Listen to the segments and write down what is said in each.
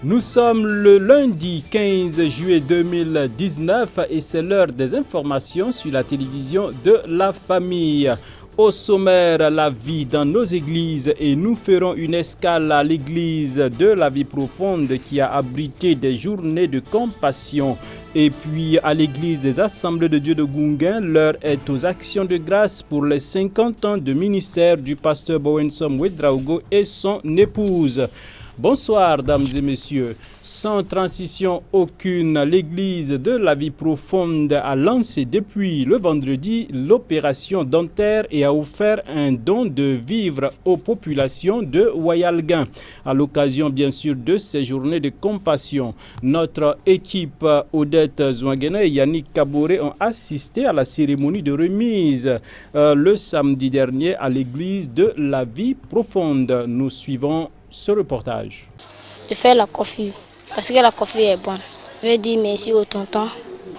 Nous sommes le lundi 15 juillet 2019 et c'est l'heure des informations sur la télévision de la famille. Au sommaire, la vie dans nos églises et nous ferons une escale à l'église de la vie profonde qui a abrité des journées de compassion. Et puis à l'église des Assemblées de Dieu de Gungan, l'heure est aux actions de grâce pour les 50 ans de ministère du pasteur Bowensom Ouedraogo et son épouse. Bonsoir, dames et messieurs. Sans transition aucune, l'Église de la vie profonde a lancé depuis le vendredi l'opération dentaire et a offert un don de vivres aux populations de Wayalgan. À l'occasion, bien sûr, de ces journées de compassion, notre équipe Odette Zouangene et Yannick Kaboré ont assisté à la cérémonie de remise le samedi dernier à l'Église de la vie profonde. Nous suivons ce reportage. Je fais la coiffure parce que la coiffure est bonne. Je veux dire merci aux tontons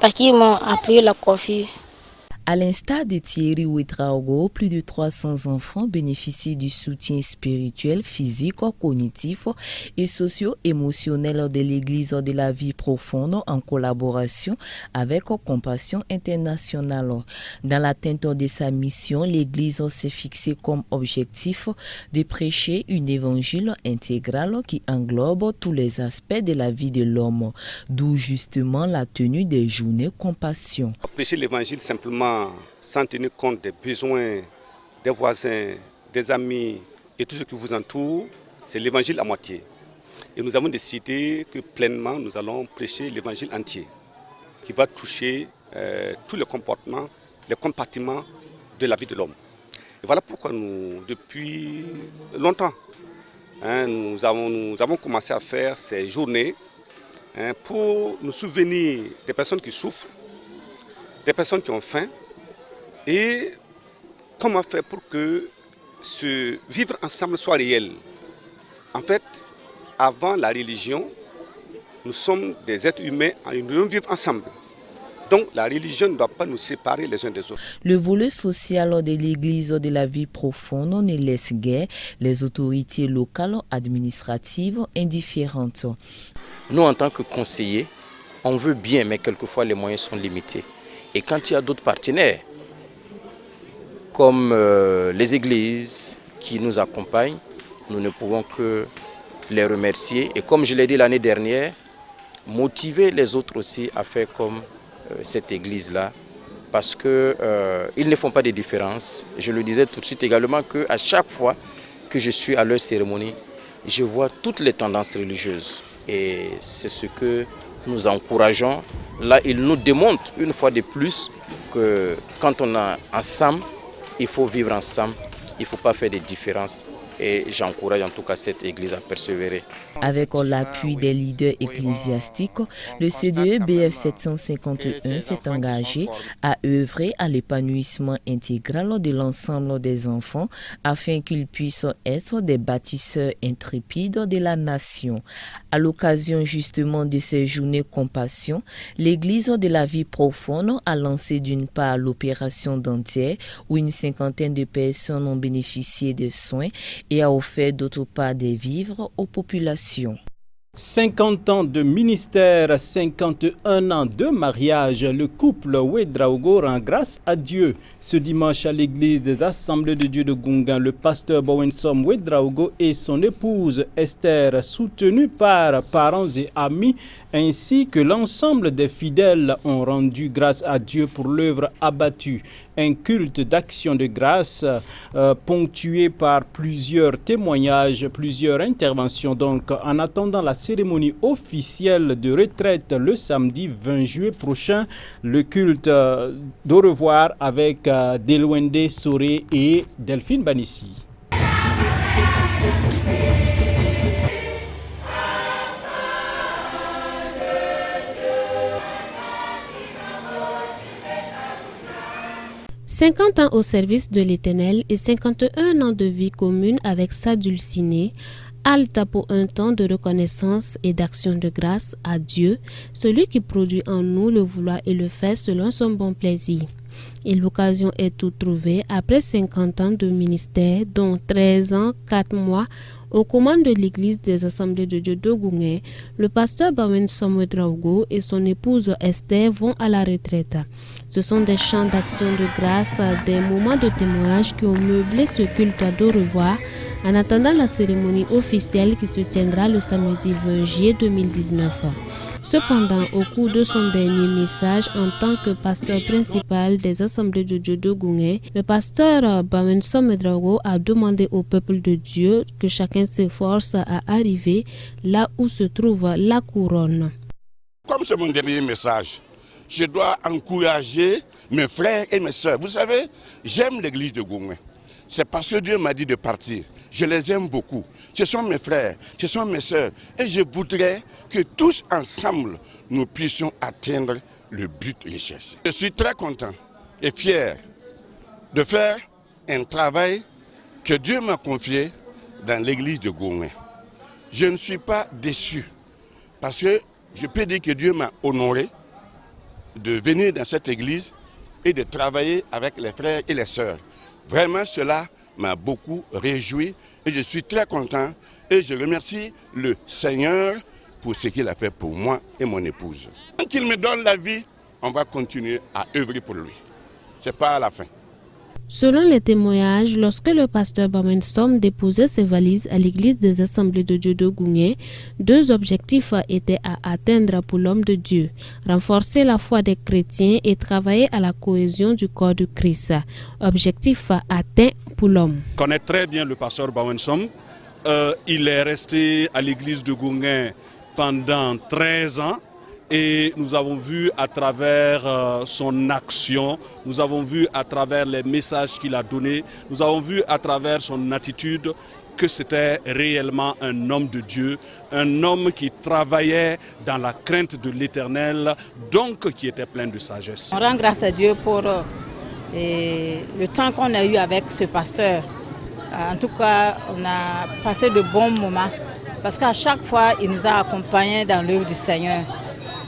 parce qu'ils m'ont appris la coiffure. À l'instar de Thierry Ouedraogo, plus de 300 enfants bénéficient du soutien spirituel, physique, cognitif et socio-émotionnel de l'Église de la vie profonde en collaboration avec Compassion Internationale. Dans l'atteinte de sa mission, l'Église s'est fixée comme objectif de prêcher un évangile intégral qui englobe tous les aspects de la vie de l'homme, d'où justement la tenue des journées compassion. Prêcher l'évangile simplement sans tenir compte des besoins des voisins, des amis et tout ce qui vous entoure, c'est l'évangile à moitié. Et nous avons décidé que pleinement nous allons prêcher l'évangile entier, qui va toucher tous les comportements, les compartiments de la vie de l'homme. Et voilà pourquoi nous, depuis longtemps, nous avons commencé à faire ces journées pour nous souvenir des personnes qui souffrent, des personnes qui ont faim, et comment faire pour que ce vivre ensemble soit réel. En fait, avant la religion, nous sommes des êtres humains et nous devons vivre ensemble. Donc la religion ne doit pas nous séparer les uns des autres. Le volet social de l'Église de la vie profonde ne laisse guère les autorités locales administratives indifférentes. Nous, en tant que conseillers, on veut bien, mais quelquefois les moyens sont limités. Et quand il y a d'autres partenaires, comme les églises qui nous accompagnent, nous ne pouvons que les remercier. Et comme je l'ai dit l'année dernière, motiver les autres aussi à faire comme cette église-là, parce qu'ils ne font pas de différence. Je le disais tout de suite également qu'à chaque fois que je suis à leur cérémonie, je vois toutes les tendances religieuses. Et c'est ce que nous encourageons. Là, ils nous démontrent une fois de plus que quand on est ensemble, il faut vivre ensemble, il ne faut pas faire de différences. Et j'encourage en tout cas cette église à persévérer. Avec l'appui des leaders ecclésiastiques, le CDE BF 751 s'est engagé à œuvrer à l'épanouissement intégral de l'ensemble des enfants afin qu'ils puissent être des bâtisseurs intrépides de la nation. À l'occasion justement de ces journées compassion, l'Église de la vie profonde a lancé d'une part l'opération dentaire où une cinquantaine de personnes ont bénéficié de soins et a offert d'autre part des vivres aux populations. 50 ans de ministère, 51 ans de mariage, le couple Ouedraogo rend grâce à Dieu. Ce dimanche à l'église des Assemblées de Dieu de Gungan, le pasteur Bowensom Ouedraogo et son épouse Esther, soutenus par parents et amis, ainsi que l'ensemble des fidèles ont rendu grâce à Dieu pour l'œuvre abattue. Un culte d'action de grâce ponctué par plusieurs témoignages, plusieurs interventions. Donc, en attendant la cérémonie officielle de retraite le samedi 20 juillet prochain, le culte d'au revoir avec Delwende Soré et Delphine Banissi. « 50 ans au service de l'Éternel et 51 ans de vie commune avec sa dulcinée, halte pour un temps de reconnaissance et d'action de grâce à Dieu, celui qui produit en nous le vouloir et le faire selon son bon plaisir. » Et l'occasion est toute trouvée après 50 ans de ministère, dont 13 ans, 4 mois Aux commandes de l'église des Assemblées de Dieu de Goungé, le pasteur Bawensom Ouedraogo et son épouse Esther vont à la retraite. Ce sont des chants d'action de grâce, des moments de témoignage qui ont meublé ce culte d'au revoir en attendant la cérémonie officielle qui se tiendra le samedi 20 juillet 2019. Cependant, au cours de son dernier message en tant que pasteur principal des Assemblées de Dieu de Goungé, le pasteur Bawensom Ouedraogo a demandé au peuple de Dieu que chacun s'efforce à arriver là où se trouve la couronne. Comme c'est mon dernier message, je dois encourager mes frères et mes sœurs. Vous savez, j'aime l'église de Goungé. C'est parce que Dieu m'a dit de partir. Je les aime beaucoup. Ce sont mes frères, ce sont mes sœurs. Et je voudrais que tous ensemble, nous puissions atteindre le but recherché. Je suis très content et fier de faire un travail que Dieu m'a confié dans l'église de Goungé. Je ne suis pas déçu parce que je peux dire que Dieu m'a honoré de venir dans cette église et de travailler avec les frères et les sœurs. Vraiment, cela m'a beaucoup réjoui et je suis très content et je remercie le Seigneur pour ce qu'il a fait pour moi et mon épouse. Tant qu'il me donne la vie, on va continuer à œuvrer pour lui. Ce n'est pas à la fin. Selon les témoignages, lorsque le pasteur Bawensom déposait ses valises à l'église des Assemblées de Dieu de Goungé, deux objectifs étaient à atteindre pour l'homme de Dieu: renforcer la foi des chrétiens et travailler à la cohésion du corps de Christ. Objectif atteint pour l'homme. Je connais très bien le pasteur Bawensom. Il est resté à l'église de Goungé pendant 13 ans. Et nous avons vu à travers son action, nous avons vu à travers les messages qu'il a donnés, nous avons vu à travers son attitude que c'était réellement un homme de Dieu, un homme qui travaillait dans la crainte de l'Éternel, donc qui était plein de sagesse. On rend grâce à Dieu pour le temps qu'on a eu avec ce pasteur. En tout cas, on a passé de bons moments parce qu'à chaque fois, il nous a accompagnés dans l'œuvre du Seigneur.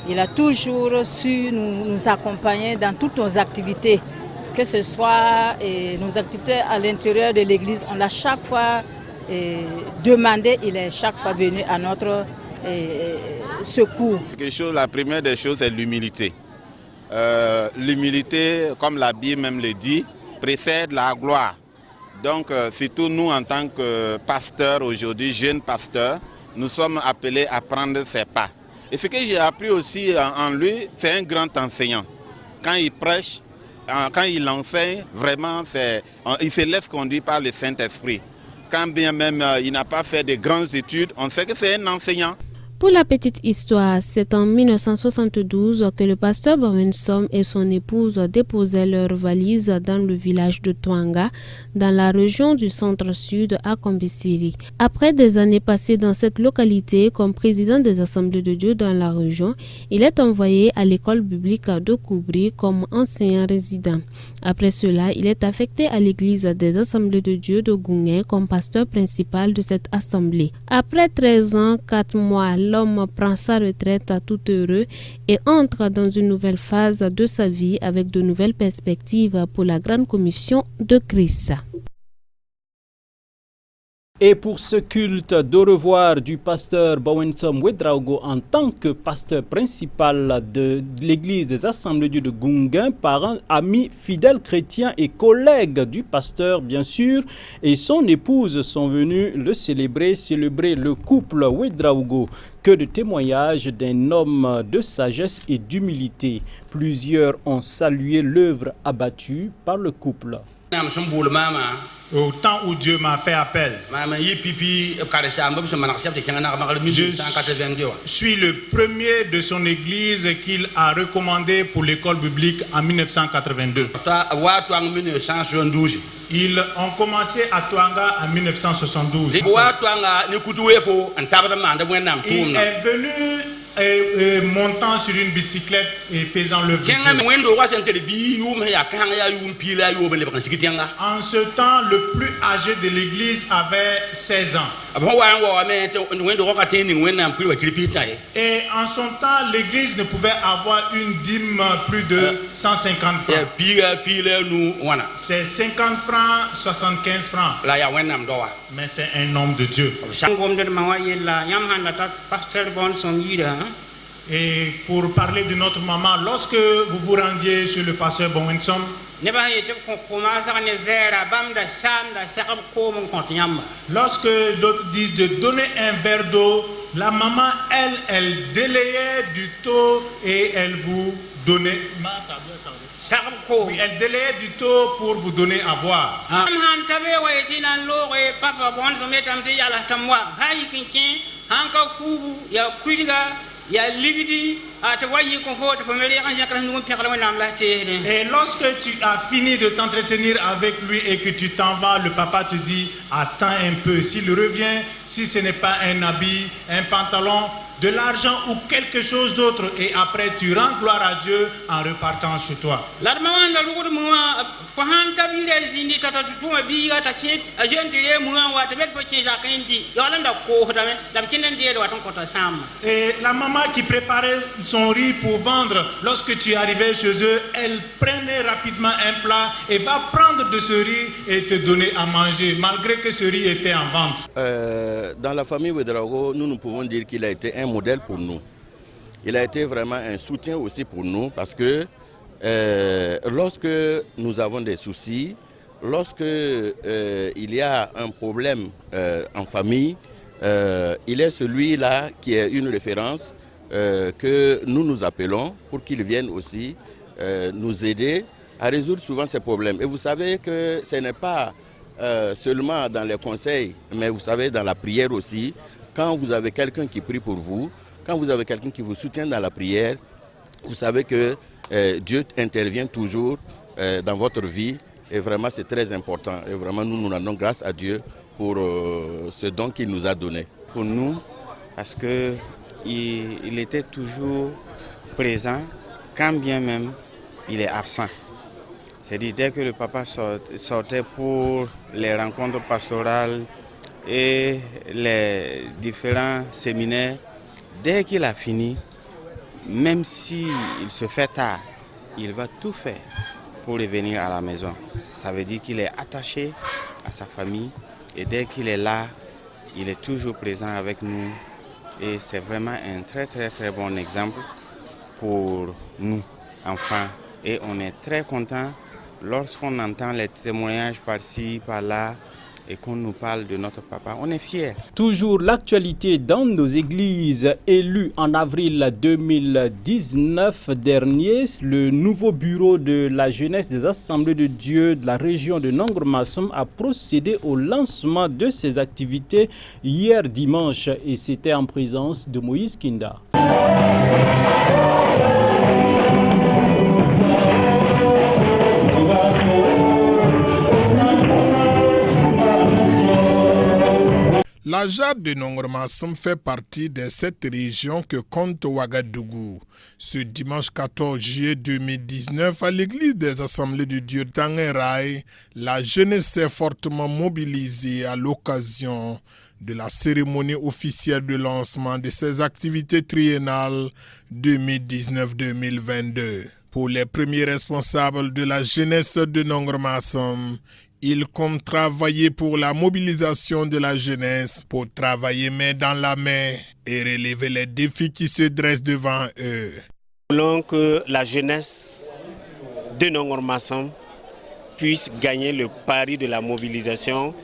Il a toujours su nous accompagner dans toutes nos activités, que ce soit nos activités à l'intérieur de l'église. On l'a chaque fois demandé, il est chaque fois venu à notre secours. La première des choses, c'est l'humilité. L'humilité, comme la Bible même le dit, précède la gloire. Donc, surtout nous, en tant que pasteurs aujourd'hui, jeunes pasteurs, nous sommes appelés à prendre ses pas. Et ce que j'ai appris aussi en lui, c'est un grand enseignant. Quand il prêche, quand il enseigne, vraiment, il se laisse conduire par le Saint-Esprit. Quand bien même il n'a pas fait de grandes études, on sait que c'est un enseignant. Pour la petite histoire, c'est en 1972 que le pasteur Bawensom et son épouse déposaient leurs valises dans le village de Twanga, dans la région du centre-sud à Kombisiri. Après des années passées dans cette localité comme président des Assemblées de Dieu dans la région, il est envoyé à l'école biblique de Koubri comme enseignant résident. Après cela, il est affecté à l'église des Assemblées de Dieu de Goungé comme pasteur principal de cette assemblée. Après 13 ans, 4 mois, l'homme prend sa retraite tout heureux et entre dans une nouvelle phase de sa vie avec de nouvelles perspectives pour la grande commission de Christ. Et pour ce culte d'au revoir du pasteur Bawensom Ouedraogo en tant que pasteur principal de l'église des Assemblées de Dieu de Goungé, parents, amis, fidèles chrétiens et collègues du pasteur bien sûr, et son épouse sont venus le célébrer le couple Ouedraogo. Que de témoignages d'un homme de sagesse et d'humilité. Plusieurs ont salué l'œuvre abattue par le couple. Au temps où Dieu m'a fait appel, je suis le premier de son église qu'il a recommandé pour l'école biblique en 1982. Ils ont commencé à Twanga en 1972. Il est venu montant sur une bicyclette et faisant le vidéo. En ce temps, le plus âgé de l'église avait 16 ans. Et en son temps, l'église ne pouvait avoir une dîme plus de 150 francs. C'est 50 francs, 75 francs. Mais c'est un homme de Dieu. Et pour parler de notre maman, lorsque vous vous rendiez chez le pasteur Bonwensom, lorsque d'autres disent de donner un verre d'eau, la maman, elle délayait du taux et elle vous donnait. Oui, elle délayait du taux pour vous donner à boire. Et lorsque tu as fini de t'entretenir avec lui et que tu t'en vas, le papa te dit attends un peu. S'il revient, si ce n'est pas un habit, un pantalon, de l'argent ou quelque chose d'autre, et après tu rends gloire à Dieu en repartant chez toi. Et la maman qui préparait son riz pour vendre, lorsque tu arrivais chez eux, elle prenait rapidement un plat et va prendre de ce riz et te donner à manger, malgré que ce riz était en vente. Dans la famille Ouedraogo, nous pouvons dire qu'il a été un modèle pour nous. Il a été vraiment un soutien aussi pour nous parce que lorsque nous avons des soucis, lorsque il y a un problème en famille, il est celui-là qui est une référence que nous appelons pour qu'il vienne aussi nous aider à résoudre souvent ces problèmes. Et vous savez que ce n'est pas seulement dans les conseils, mais vous savez dans la prière aussi, quand vous avez quelqu'un qui prie pour vous, quand vous avez quelqu'un qui vous soutient dans la prière, vous savez que Dieu intervient toujours dans votre vie et vraiment c'est très important. Et vraiment nous rendons grâce à Dieu pour ce don qu'il nous a donné. Pour nous, parce qu'il était toujours présent, quand bien même il est absent. C'est-à-dire dès que le papa sortait pour les rencontres pastorales et les différents séminaires, dès qu'il a fini, même s'il se fait tard, il va tout faire pour revenir à la maison. Ça veut dire qu'il est attaché à sa famille et dès qu'il est là, il est toujours présent avec nous. Et c'est vraiment un très très très bon exemple pour nous, enfants. Et on est très contents lorsqu'on entend les témoignages par-ci, par-là, et qu'on nous parle de notre papa, on est fiers. Toujours l'actualité dans nos églises. Élu en avril 2019 dernier, le nouveau bureau de la jeunesse des Assemblées de Dieu de la région de Nongor-Massum a procédé au lancement de ses activités hier dimanche et c'était en présence de Moïse Kinda. La JAD de Nongor-Massum fait partie des 7 régions que compte Ouagadougou. Ce dimanche 14 juillet 2019, à l'église des Assemblées de Dieu d'Angueraï, la jeunesse s'est fortement mobilisée à l'occasion de la cérémonie officielle de lancement de ces activités triennales 2019-2022. Pour les premiers responsables de la jeunesse de Nongor-Massum, ils comptent travailler pour la mobilisation de la jeunesse, pour travailler main dans la main et relever les défis qui se dressent devant eux. Nous voulons que la jeunesse de Nongor-Massum puisse gagner le pari de la mobilisation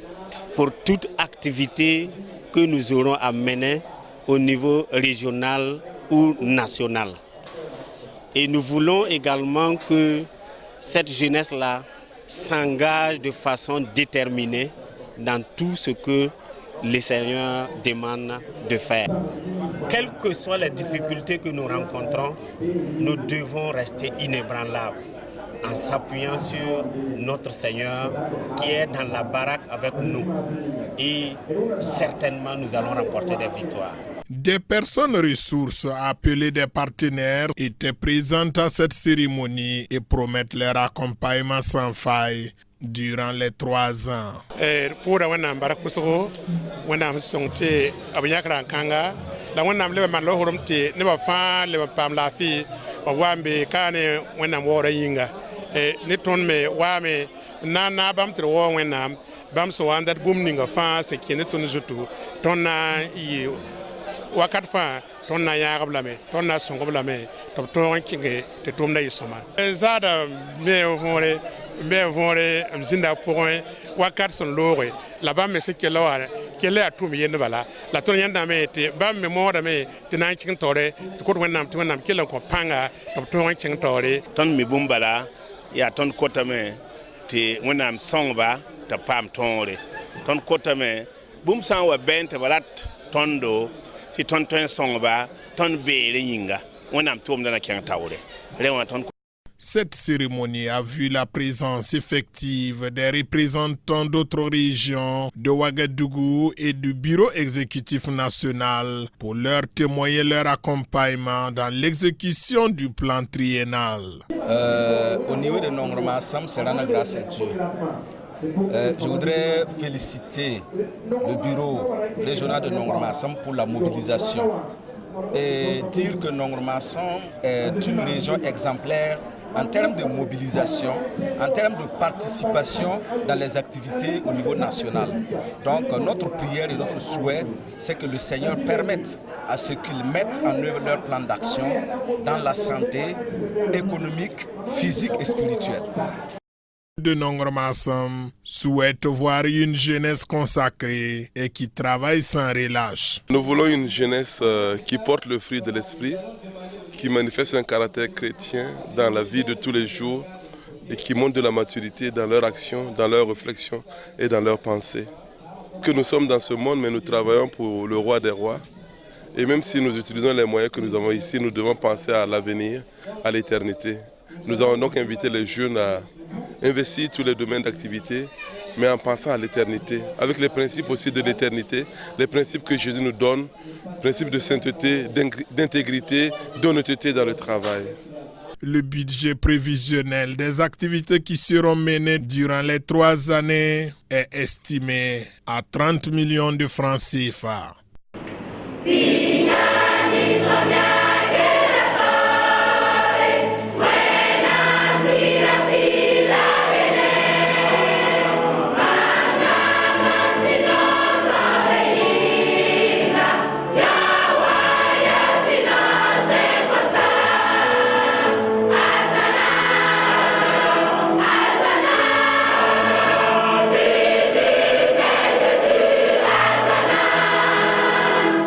pour toute activité que nous aurons à mener au niveau régional ou national. Et nous voulons également que cette jeunesse-là s'engage de façon déterminée dans tout ce que le Seigneur demande de faire. Quelles que soient les difficultés que nous rencontrons, nous devons rester inébranlables en s'appuyant sur notre Seigneur qui est dans la baraque avec nous. Et certainement, nous allons remporter des victoires. Des personnes ressources appelées des partenaires étaient présentes à cette cérémonie et promettent leur accompagnement sans faille durant les 3 ans. Pour la barakuso, on sonté abiyakra kanga, la wonam le man lohorumte ne ba fa le pam la fi o wambe kane wonam wora yinga ne ton me wame na bam tre wo wonam bam so wandat bum ninga fa se kene ton jutu ton na yi wakat fa ton na ya blame ton na songo blame to ton kinge te tom na yisoma zada me vore mzinda point wakat son lore là-bas mais c'est que là qu'elle a tout mis bala la ton yanda me te bam me mo da me te nan chin tore ko wonnam kelen ko panga to ton chin tore ton mi bumbala ya ton kota me te wonnam songba ta pam tonre ton kota me bum san wa bente balat tondo ti ton songba ton beere yinga wonnam tom dana ken tawre rewa ton. Cette cérémonie a vu la présence effective des représentants d'autres régions de Ouagadougou et du bureau exécutif national pour leur témoigner leur accompagnement dans l'exécution du plan triennal. Au niveau de Nongorma Sam, c'est la grâce à Dieu. Je voudrais féliciter le bureau régional de Nongorma Sam pour la mobilisation et dire que Nongorma Sam est une région exemplaire en termes de mobilisation, en termes de participation dans les activités au niveau national. Donc notre prière et notre souhait, c'est que le Seigneur permette à ceux qu'ils mettent en œuvre leur plan d'action dans la santé économique, physique et spirituelle. De Nongorma Sam souhaite voir une jeunesse consacrée et qui travaille sans relâche. Nous voulons une jeunesse qui porte le fruit de l'esprit, qui manifeste un caractère chrétien dans la vie de tous les jours et qui montre de la maturité dans leur action, dans leurs réflexions et dans leurs pensées. Que nous sommes dans ce monde, mais nous travaillons pour le roi des rois. Et même si nous utilisons les moyens que nous avons ici, nous devons penser à l'avenir, à l'éternité. Nous avons donc invité les jeunes à investir tous les domaines d'activité, mais en pensant à l'éternité, avec les principes aussi de l'éternité, les principes que Jésus nous donne, principes de sainteté, d'intégrité, d'honnêteté dans le travail. Le budget prévisionnel des activités qui seront menées durant les 3 années est estimé à 30 millions de francs CFA.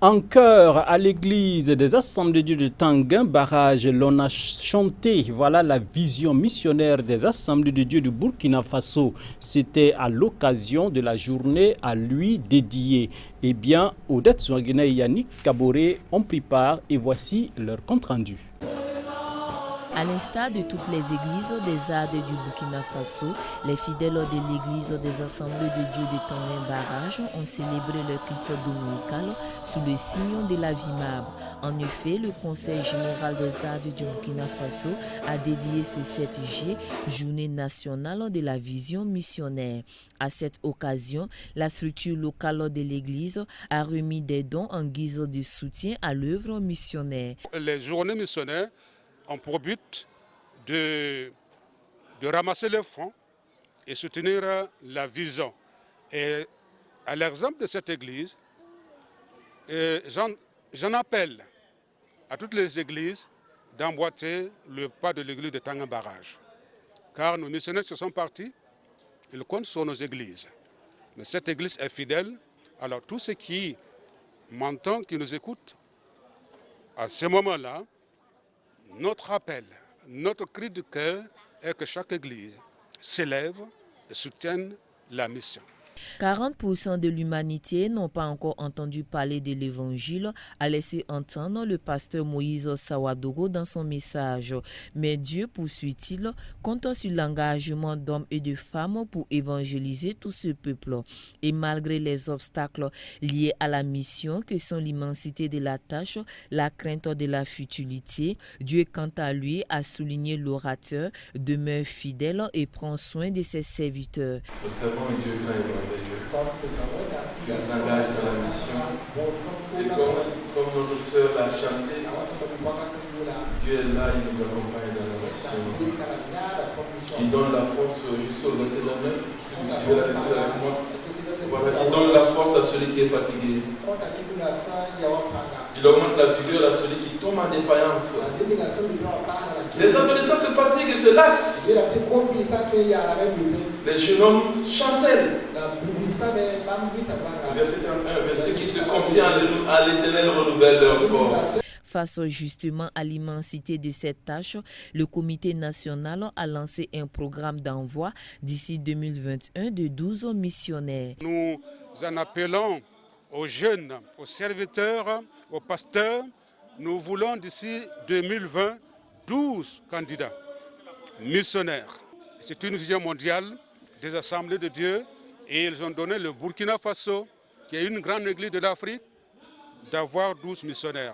En chœur à l'église des Assemblées de Dieu de Tanguin Barrage, l'on a chanté voilà la vision missionnaire des Assemblées de Dieu du Burkina Faso. C'était à l'occasion de la journée à lui dédiée. Eh bien, Odette Souaguena et Yannick Kaboré ont pris part et voici leur compte-rendu. À l'instar de toutes les églises des AD du Burkina Faso, les fidèles de l'église des Assemblées de Dieu de Tanguin Barrage ont célébré leur culte dominical sous le signe de la vie marbre. En effet, le Conseil général des AD du Burkina Faso a dédié ce 7 juillet, journée nationale de la vision missionnaire. À cette occasion, la structure locale de l'église a remis des dons en guise de soutien à l'œuvre missionnaire. Les journées missionnaires ont pour but de ramasser les fonds et soutenir la vision. Et à l'exemple de cette église, j'en appelle à toutes les églises d'emboîter le pas de l'église de Tanguin Barrage. Car nos missionnaires se sont partis, ils comptent sur nos églises. Mais cette église est fidèle, alors tous ceux qui m'entendent, qui nous écoutent, à ce moment-là, notre appel, notre cri de cœur est que chaque église s'élève et soutienne la mission. 40% de l'humanité n'ont pas encore entendu parler de l'évangile, a laissé entendre le pasteur Moïse Sawadogo dans son message. Mais Dieu, poursuit-il, compte sur l'engagement d'hommes et de femmes pour évangéliser tout ce peuple. Et malgré les obstacles liés à la mission que sont l'immensité de la tâche, la crainte de la futilité, Dieu, quant à lui, a souligné l'orateur, demeure fidèle et prend soin de ses serviteurs. Nous savons un Dieu grand et merveilleux, qui nous engage dans la mission. Et comme notre sœur l'a chanté, Dieu est là, il nous accompagne dans la mission. Il donne la force jusqu'au verset 9, si vous suivez la lecture avec moi. Voilà, il donne la force à celui qui est fatigué. Il augmente la vigueur à celui qui tombe en défaillance. Les adolescents se fatiguent et se lassent. Les jeunes hommes chancellent. Verset 31, ceux qui se confient à l'Éternel renouvellent leur force. Face justement à l'immensité de cette tâche, le Comité national a lancé un programme d'envoi d'ici 2021 de 12 missionnaires. Nous en appelons aux jeunes, aux serviteurs, aux pasteurs. Nous voulons d'ici 2020 12 candidats missionnaires. C'est une vision mondiale des assemblées de Dieu et ils ont donné le Burkina Faso, qui est une grande église de l'Afrique, d'avoir 12 missionnaires.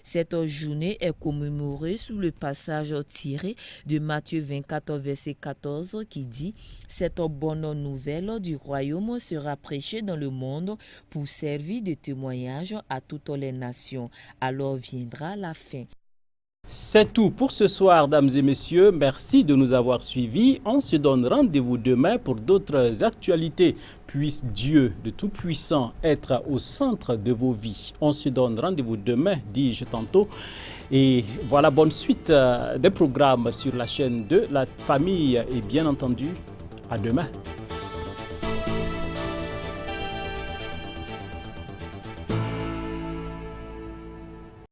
Cette journée est commémorée sous le passage tiré de Matthieu 24, verset 14, qui dit « Cette bonne nouvelle du royaume sera prêchée dans le monde pour servir de témoignage à toutes les nations. Alors viendra la fin. » C'est tout pour ce soir, dames et messieurs. Merci de nous avoir suivis. On se donne rendez-vous demain pour d'autres actualités. Puisse Dieu, le Tout-Puissant, être au centre de vos vies. On se donne rendez-vous demain, dis-je tantôt. Et voilà, bonne suite des programmes sur la chaîne de la famille. Et bien entendu, à demain.